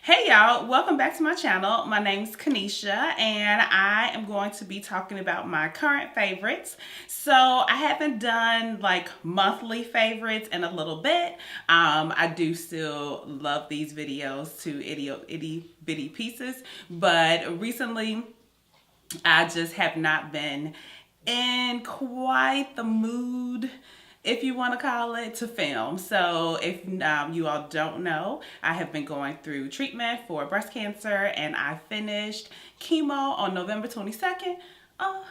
Hey y'all, welcome back to my channel. My name's Kanisha and I am going to be talking about my current favorites. So I haven't done like monthly favorites in a little bit. I do still love these videos to itty bitty pieces, but recently I just have not been in quite the mood, if you want to call it, to film. So if you all don't know, I have been going through treatment for breast cancer and I finished chemo on November 22nd. Oh,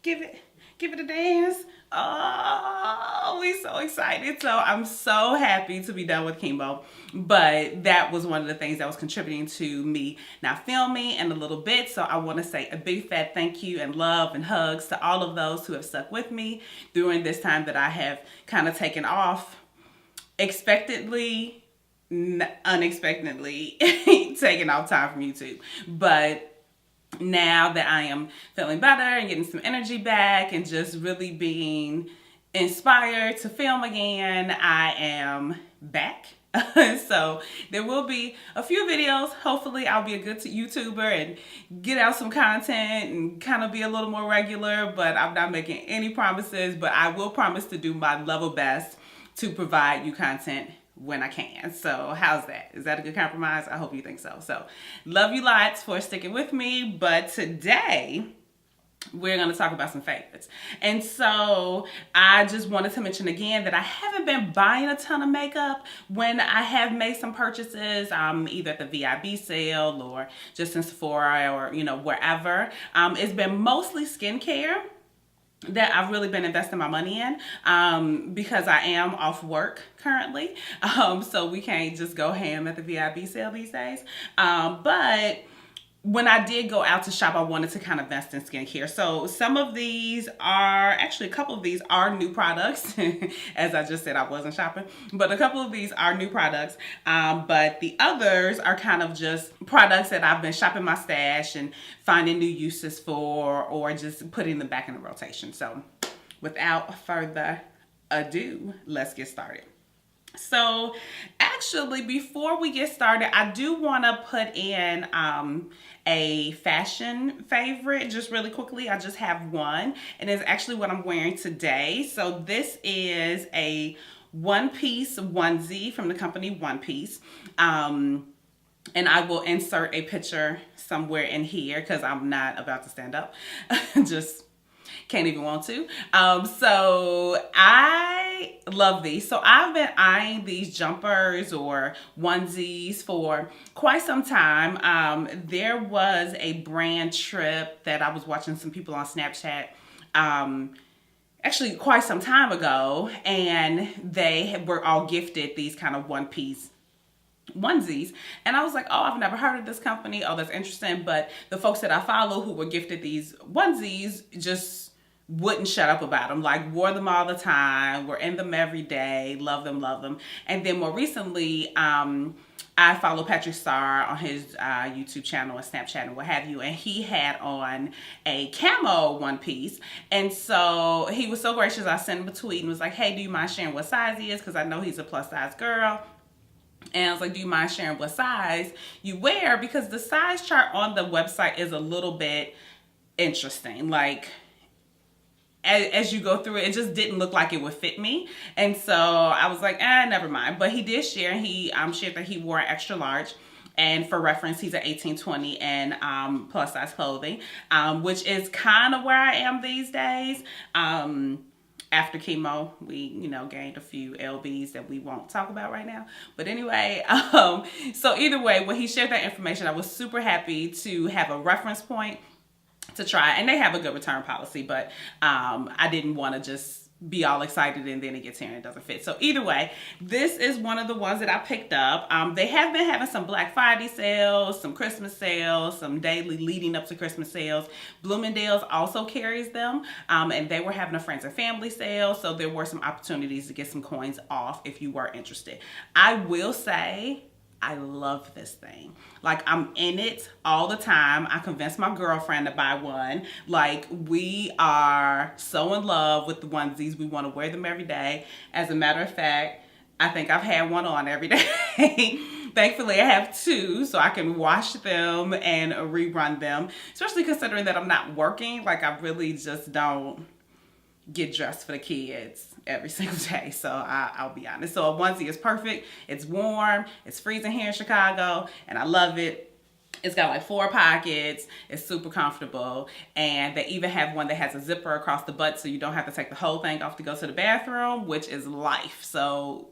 give it a dance. Oh, we so excited. So I'm so happy to be done with chemo. But that was one of the things that was contributing to me not filming in a little bit. So I want to say a big fat thank you and love and hugs to all of those who have stuck with me during this time that I have kind of taken off expectedly, unexpectedly taking off time from YouTube. But now that I am feeling better and getting some energy back and just really being inspired to film again, I am back. So there will be a few videos. Hopefully I'll be a good YouTuber and get out some content and kind of be a little more regular, but I'm not making any promises, but I will promise to do my level best to provide you content when I can. So how's that? Is that a good compromise? I hope you think so. So love you lots for sticking with me. But today we're going to talk about some favorites. And so I just wanted to mention again that I haven't been buying a ton of makeup when I have made some purchases, either at the VIB sale or just in Sephora or, wherever. It's been mostly skincare that I've really been investing my money in because I am off work currently. So we can't just go ham at the VIB sale these days. But when I did go out to shop, I wanted to kind of invest in skincare. So some of these are, actually a couple of these are new products. As I just said, I wasn't shopping, but a couple of these are new products. But the others are kind of just products that I've been shopping my stash and finding new uses for, or just putting them back in the rotation. So without further ado, let's get started. So actually, before we get started, I do want to put in a fashion favorite just really quickly. I just have one, and it's actually what I'm wearing today. So this is a one-piece onesie from the company One Piece. And I will insert a picture somewhere in here because I'm not about to stand up. Just can't even want to. So I love these. So I've been eyeing these jumpers or onesies for quite some time. There was a brand trip that I was watching some people on Snapchat actually quite some time ago, and they were all gifted these kind of one-piece onesies, and I was like, oh, I've never heard of this company. Oh, that's interesting. But the folks that I follow who were gifted these onesies just wouldn't shut up about them, like wore them all the time, were in them every day, love them. And then more recently, I follow Patrick Starr on his YouTube channel and Snapchat and what have you, and he had on a camo one piece, and so he was so gracious. I sent him a tweet and was like, hey, do you mind sharing what size he is, because I know he's a plus size girl. And I was like, do you mind sharing what size you wear? Because the size chart on the website is a little bit interesting. Like, as you go through it, it just didn't look like it would fit me. And so I was like, never mind. But he did share. He shared that he wore an extra large. And for reference, he's an 18-20 and plus size clothing, which is kind of where I am these days. After chemo, we, gained a few lbs that we won't talk about right now. But anyway, so either way, when he shared that information, I was super happy to have a reference point to try. And they have a good return policy, but I didn't want to just be all excited and then it gets here and it doesn't fit. So either way, this is one of the ones that I picked up. They have been having some Black Friday sales, some Christmas sales, some daily leading up to Christmas sales. Bloomingdale's also carries them, and they were having a friends and family sale, so there were some opportunities to get some coins off if you were interested. I will say, I love this thing. Like, I'm in it all the time. I convinced my girlfriend to buy one. Like, we are so in love with the onesies. We want to wear them every day. As a matter of fact, I think I've had one on every day. Thankfully, I have two, so I can wash them and rerun them, especially considering that I'm not working. Like, I really just don't get dressed for the kids every single day. So I'll be honest. So a onesie is perfect. It's warm. It's freezing here in Chicago, and I love it. It's got like 4 pockets. It's super comfortable. And they even have one that has a zipper across the butt so you don't have to take the whole thing off to go to the bathroom, which is life. So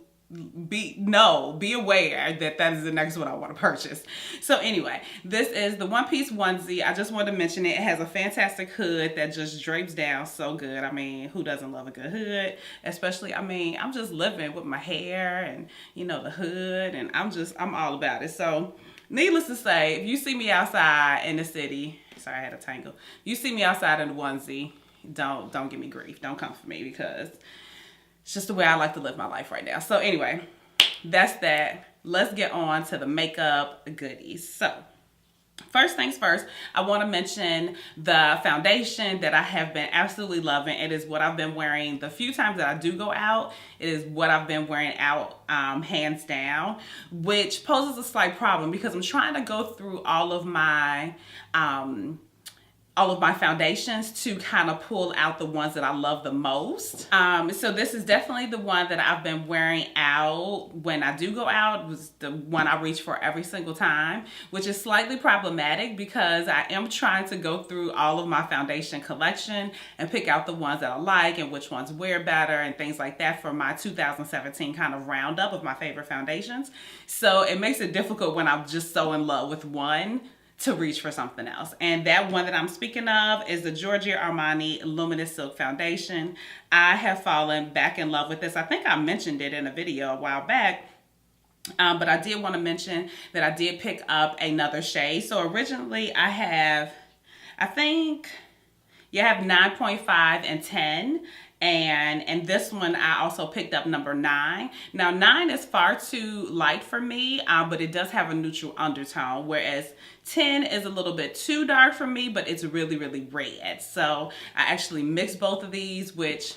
be aware that that is the next one I want to purchase. So anyway, this is the one-piece onesie. I just wanted to mention it. It has a fantastic hood that just drapes down so good. I mean, who doesn't love a good hood? Especially, I mean, I'm just living with my hair and, you know, the hood, and I'm all about it. So needless to say, if you see me outside in the city, sorry, I had a tangle. If you see me outside in a onesie, don't give me grief. Don't come for me, because it's just the way I like to live my life right now. So anyway, that's that. Let's get on to the makeup goodies. So first things first, I want to mention the foundation that I have been absolutely loving. It is what I've been wearing the few times that I do go out. It is what I've been wearing out, hands down, which poses a slight problem because I'm trying to go through all of my foundations to kind of pull out the ones that I love the most. So this is definitely the one that I've been wearing out when I do go out. It was the one I reach for every single time, which is slightly problematic because I am trying to go through all of my foundation collection and pick out the ones that I like and which ones wear better and things like that for my 2017 kind of roundup of my favorite foundations. So it makes it difficult when I'm just so in love with one to reach for something else. And that one that I'm speaking of is the Giorgio Armani Luminous Silk Foundation. I have fallen back in love with this. I think I mentioned it in a video a while back, but I did want to mention that I did pick up another shade. So originally I have 9.5 and 10. And this one I also picked up number 9. Now 9 is far too light for me, but it does have a neutral undertone, whereas 10 is a little bit too dark for me, but it's really, really red. So I actually mixed both of these, which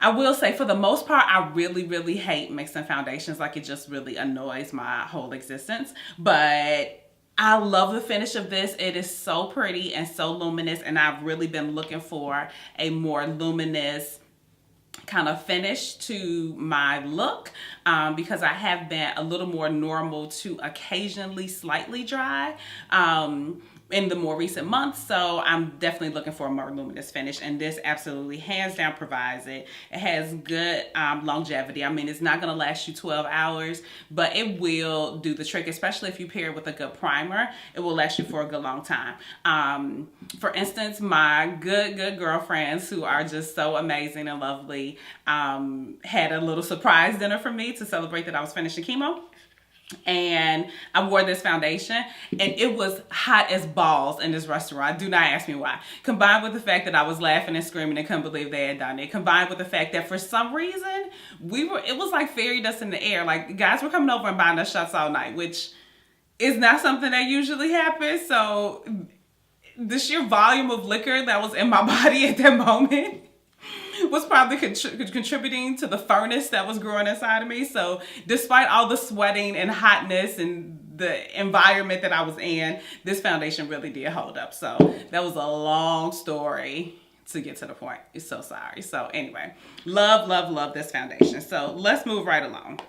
I will say for the most part, I really, really hate mixing foundations. Like, it just really annoys my whole existence. But I love the finish of this. It is so pretty and so luminous, and I've really been looking for a more luminous kind of finish to my look because I have been a little more normal to occasionally slightly dry in the more recent months. So I'm definitely looking for a more luminous finish, and this absolutely hands down provides it. It has good longevity. I mean, it's not going to last you 12 hours, but it will do the trick, especially if you pair it with a good primer. It will last you for a good long time. For instance, my good girlfriends, who are just so amazing and lovely, had a little surprise dinner for me to celebrate that I was finishing chemo. And I wore this foundation, and it was hot as balls in this restaurant. Do not ask me why. Combined with the fact that I was laughing and screaming and couldn't believe they had done it. Combined with the fact that for some reason, it was like fairy dust in the air. Like, guys were coming over and buying us shots all night, which is not something that usually happens. So the sheer volume of liquor that was in my body at that moment was probably contributing to the furnace that was growing inside of me. So despite all the sweating and hotness and the environment that I was in, this foundation really did hold up. So that was a long story to get to the point. I'm so sorry. So anyway, love this foundation. So let's move right along.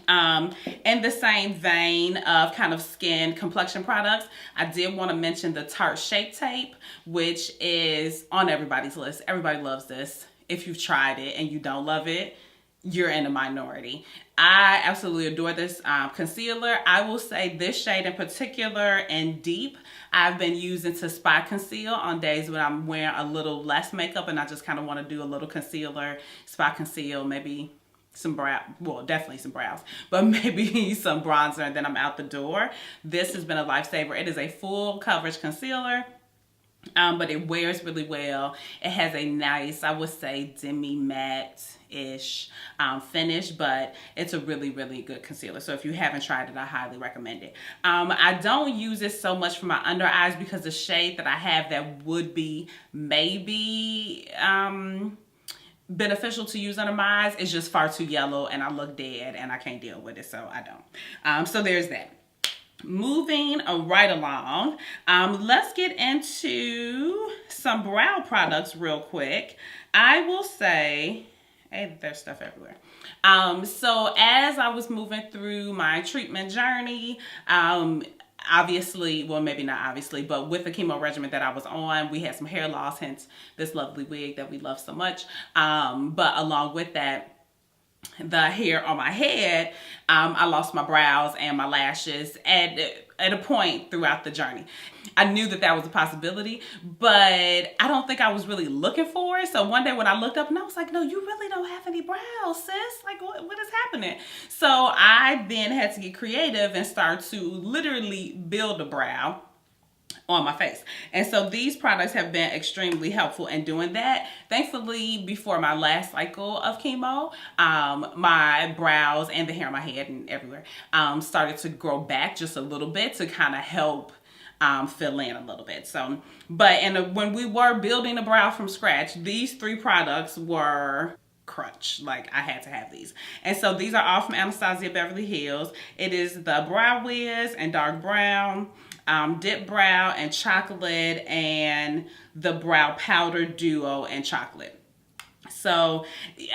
In the same vein of kind of skin complexion products, I did want to mention the Tarte Shape Tape, which is on everybody's list. Everybody loves this. If you've tried it and you don't love it, you're in a minority. I absolutely adore this concealer. I will say this shade in particular and deep, I've been using to spot conceal on days when I'm wearing a little less makeup and I just kind of want to do a little concealer, spot conceal, maybe some brow, well, definitely some brows, but maybe some bronzer, and then I'm out the door. This has been a lifesaver. It is a full coverage concealer, but it wears really well. It has a nice, I would say, demi matte-ish finish, but it's a really, really good concealer. So if you haven't tried it, I highly recommend it. I don't use it so much for my under eyes because the shade that I have that would be maybe beneficial to use under my eyes. It's just far too yellow and I look dead and I can't deal with it, so I don't. So there's that. Moving right along, let's get into some brow products real quick. I will say, hey, there's stuff everywhere. So as I was moving through my treatment journey, obviously, well, maybe not obviously, but with the chemo regimen that I was on, we had some hair loss, hence this lovely wig that we love so much. But along with that, the hair on my head, I lost my brows and my lashes at a point throughout the journey. I knew that that was a possibility, but I don't think I was really looking for it. So one day when I looked up and I was like, no, you really don't have any brows, sis. Like, what is happening? So I then had to get creative and start to literally build a brow on my face. And so these products have been extremely helpful in doing that. Thankfully, before my last cycle of chemo, my brows and the hair on my head and everywhere started to grow back just a little bit to kind of help fill in a little bit. So, but when we were building a brow from scratch, these 3 products were crutch. Like, I had to have these. And so these are all from Anastasia Beverly Hills. It is the Brow Wiz and Dark Brown, Dip Brow and Chocolate, and the Brow Powder Duo and Chocolate. So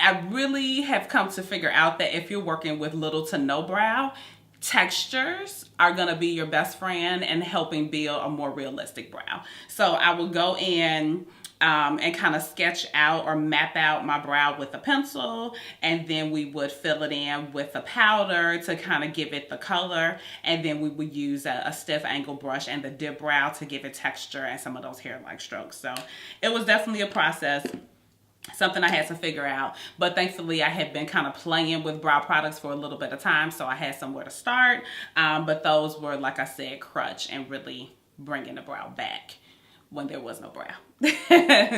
I really have come to figure out that if you're working with little to no brow, textures are going to be your best friend in helping build a more realistic brow. So I will go in and kind of sketch out or map out my brow with a pencil, and then we would fill it in with a powder to kind of give it the color, and then we would use a stiff angle brush and the dip brow to give it texture and some of those hair-like strokes. So it was definitely a process, something I had to figure out, but thankfully I had been kind of playing with brow products for a little bit of time, so I had somewhere to start, but those were, like I said, crutch and really bringing the brow back when there was no brow.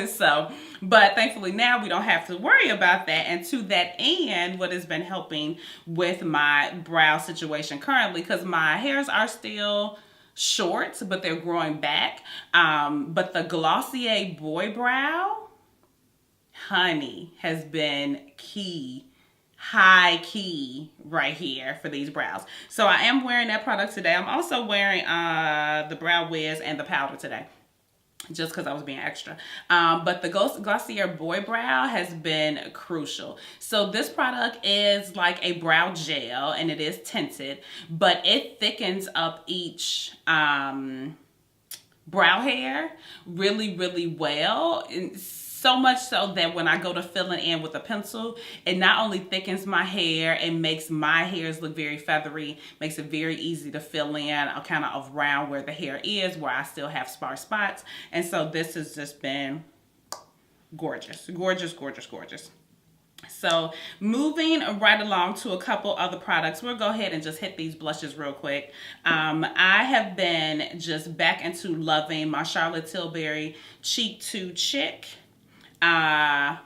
So, but thankfully now we don't have to worry about that. And to that end, what has been helping with my brow situation currently, because my hairs are still short, but they're growing back. But the Glossier Boy Brow, honey, has been key. High key right here for these brows. So I am wearing that product today. I'm also wearing the Brow Wiz and the powder today, just because I was being extra. But the Glossier Boy Brow has been crucial. So this product is like a brow gel, and it is tinted, but it thickens up each brow hair really, really well. And so much so that when I go to fill it in with a pencil, it not only thickens my hair, it makes my hairs look very feathery, makes it very easy to fill in kind of around where the hair is, where I still have sparse spots. And so this has just been gorgeous, gorgeous, gorgeous, gorgeous. So moving right along to a couple other products, we'll go ahead and just hit these blushes real quick. I have been just back into loving my Charlotte Tilbury Cheek to Chick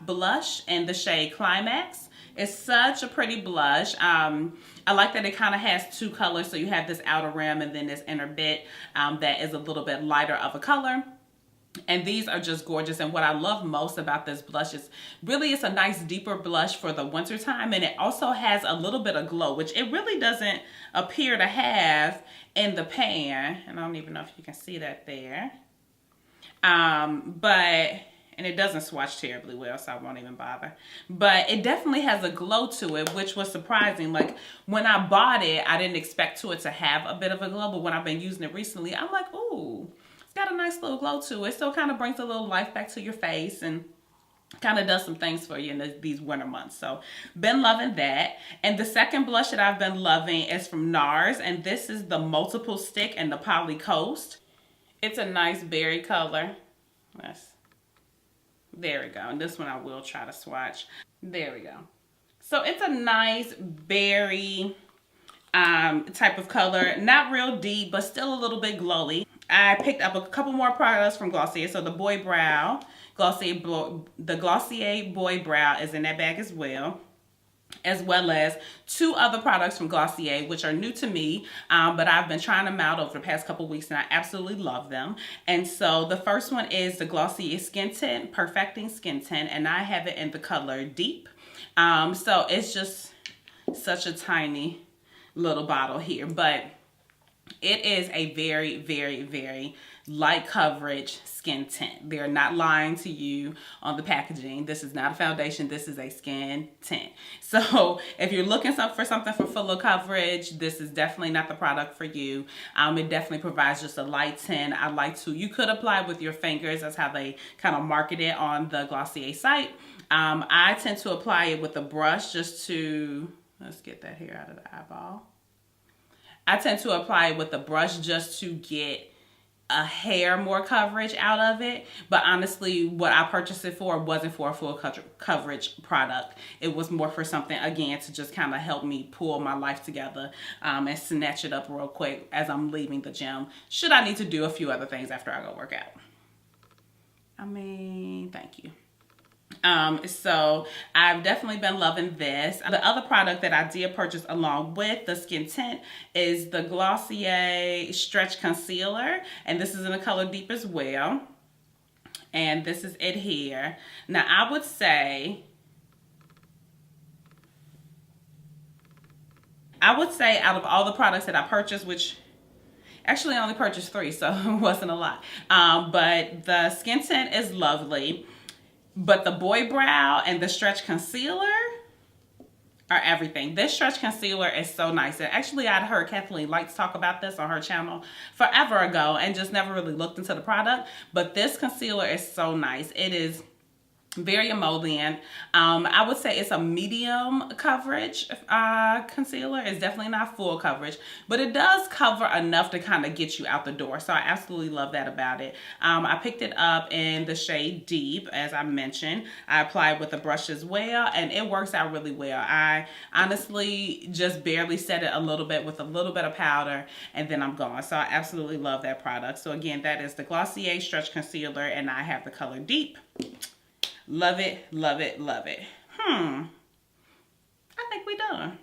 blush in the shade Climax. It's such a pretty blush. I like that it kind of has 2 colors. So you have this outer rim and then this inner bit that is a little bit lighter of a color. And these are just gorgeous. And what I love most about this blush is really it's a nice deeper blush for the winter time. And it also has a little bit of glow, which it really doesn't appear to have in the pan. And I don't even know if you can see that there. And it doesn't swatch terribly well, so I won't even bother. But it definitely has a glow to it, which was surprising. Like, when I bought it, I didn't expect it to have a bit of a glow, but when I've been using it recently, I'm like, ooh, it's got a nice little glow to it. So it kind of brings a little life back to your face and kind of does some things for you in these winter months. So, been loving that. And the second blush that I've been loving is from NARS, and this is the Multiple Stick and the Poly Coast. It's a nice berry color. There we go. And this one I will try to swatch. There we go. So it's a nice berry type of color. Not real deep, but still a little bit glowy. I picked up a couple more products from Glossier. So the Boy Brow, the Glossier Boy Brow is in that bag as well. as well as 2 other products from Glossier, which are new to me, but I've been trying them out over the past couple weeks and I absolutely love them. And so the first one is the Glossier Skin Tint, Perfecting Skin Tint, and I have it in the color Deep. So it's just such a tiny little bottle here, but it is a very, very, very light coverage skin tint. They're not lying to you on the packaging. This is not a foundation. This is a skin tint. So if you're looking for something for fuller coverage, this is definitely not the product for you. It definitely provides just a light tint. You could apply it with your fingers. That's how they kind of market it on the Glossier site. I tend to apply it with a brush just to, let's get that hair out of the eyeball. I tend to apply it with a brush just to get a hair more coverage out of it. But honestly, what I purchased it for wasn't for a full coverage product. It was more for something, again, to just kind of help me pull my life together and snatch it up real quick as I'm leaving the gym. Should I need to do a few other things after I go work out? Thank you. So I've definitely been loving this. The other product that I did purchase along with the skin tint is the Glossier Stretch Concealer, and this is in the color Deep as well. And this is it here. Now I would say out of all the products that I purchased, which actually I only purchased 3, so it wasn't a lot. But the skin tint is lovely. But the Boy Brow and the Stretch Concealer are everything. This Stretch Concealer is so nice. And actually, I'd heard Kathleen Lights talk about this on her channel forever ago and just never really looked into the product. But this concealer is so nice. It is very emollient. I would say it's a medium coverage concealer. It's definitely not full coverage, but it does cover enough to kind of get you out the door. So I absolutely love that about it. I picked it up in the shade Deep, as I mentioned. I applied with a brush as well, and it works out really well. I honestly just barely set it a little bit with a little bit of powder, and then I'm gone. So I absolutely love that product. So again, that is the Glossier Stretch Concealer, and I have the color Deep. Love it, love it, love it. I think we're done.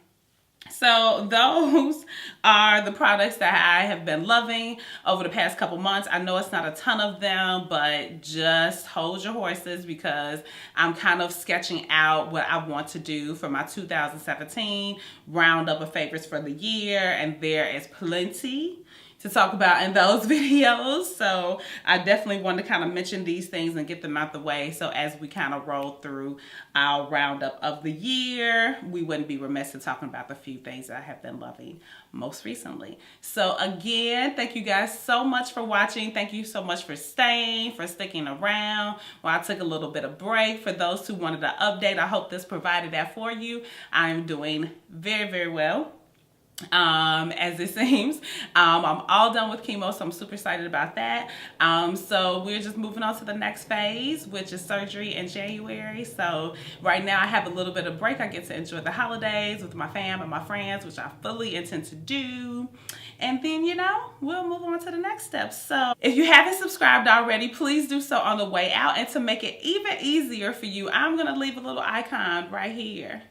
So those are the products that I have been loving over the past couple months. I know it's not a ton of them, but just hold your horses because I'm kind of sketching out what I want to do for my 2017 roundup of favorites for the year, and there is plenty to talk about in those videos. So I definitely want to kind of mention these things and get them out the way. So as we kind of roll through our roundup of the year, we wouldn't be remiss in talking about the few things that I have been loving most recently. So again, thank you guys so much for watching. Thank you so much for staying, for sticking around while I took a little bit of break. For those who wanted an update, I hope this provided that for you. I'm doing very, very well. As it seems. I'm all done with chemo, so I'm super excited about that. So we're just moving on to the next phase, which is surgery in January. So right now I have a little bit of break. I get to enjoy the holidays with my fam and my friends, which I fully intend to do. And then, you know, we'll move on to the next step. So if you haven't subscribed already, please do so on the way out. And to make it even easier for you, I'm going to leave a little icon right here.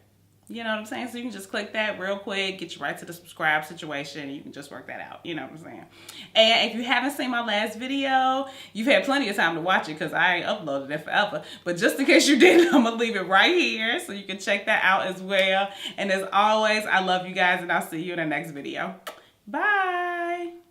You know what I'm saying? So you can just click that real quick, get you right to the subscribe situation, and you can just work that out. You know what I'm saying? And if you haven't seen my last video, you've had plenty of time to watch it because I ain't uploaded it forever. But just in case you didn't, I'm going to leave it right here so you can check that out as well. And as always, I love you guys, and I'll see you in the next video. Bye!